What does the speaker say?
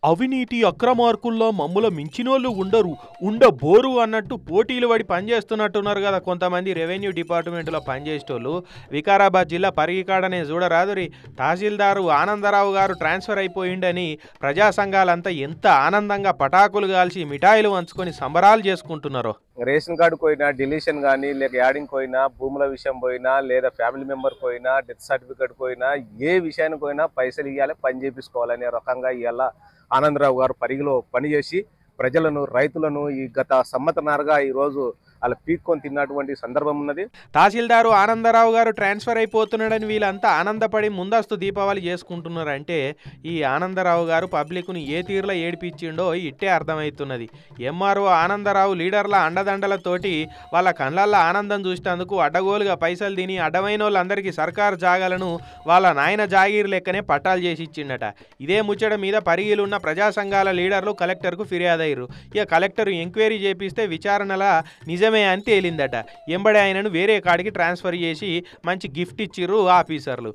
అవినీతి అక్రమార్కుల్లో మమ్ముల మించినోళ్ళు ఉండరు ఉండబోరు అన్నట్టు పోటీలు పడి పనిచేస్తున్నట్టున్నారు కదా కొంతమంది రెవెన్యూ డిపార్ట్మెంట్లో పనిచేసేటోళ్ళు. వికారాబాద్ జిల్లా పరిగికాడనే చూడరాదురి తహసీల్దారు ఆనందరావు గారు ట్రాన్స్ఫర్ అయిపోయిండని ప్రజా సంఘాలంతా ఎంత ఆనందంగా పటాకులు కాల్చి మిఠాయిలు వంచుకొని సంబరాలు చేసుకుంటున్నారో. రేషన్ కార్డు పోయినా, డిలీషన్ కానీ, లేక యాడింగ్ పోయినా, భూముల విషయం పోయినా, లేదా ఫ్యామిలీ మెంబర్ పోయినా, డెత్ సర్టిఫికేట్ పోయినా, ఏ విషయానికి పోయినా పైసలు ఇవ్వాలి, పని చేపించుకోవాలనే రకంగా ఇవాళ ఆనందరావు గారు పరిగిలో పనిచేసి ప్రజలను, రైతులను ఈ గత సంవత్సరాలుగా ఈరోజు అలా పీక్కొని తిన్నటువంటి సందర్భం ఉన్నది. తహసీల్దారు ఆనందరావు గారు ట్రాన్స్ఫర్ అయిపోతున్నాడని వీళ్ళంతా ఆనందపడి ముందస్తు దీపావళి చేసుకుంటున్నారంటే ఈ ఆనందరావు గారు పబ్లిక్ను ఏ తీరులో ఏడిపించిండో ఇట్టే అర్థమవుతున్నది. ఎంఆర్ఓ ఆనందరావు లీడర్ల అండదండలతోటి వాళ్ళ కళ్ళల్లో ఆనందం చూసినందుకు అడ్డగోలుగా పైసలు తిని అడ్డమైన వాళ్ళందరికీ సర్కారు జాగాలను వాళ్ళ నాయన జాగీర్ లెక్కనే పట్టాలు చేసి ఇచ్చిండట. ఇదే ముచ్చట మీద పరిగిలున్న ప్రజా సంఘాల లీడర్లు కలెక్టర్కు ఫిర్యాదయ్యారు. ఇక కలెక్టర్ ఎంక్వైరీ చేపిస్తే విచారణల నిజమే అని తేలిందట. ఎంబడే ఆయనను వేరే కాడికి ట్రాన్స్ఫర్ చేసి మంచి గిఫ్ట్ ఇచ్చిర్రు ఆఫీసర్లు.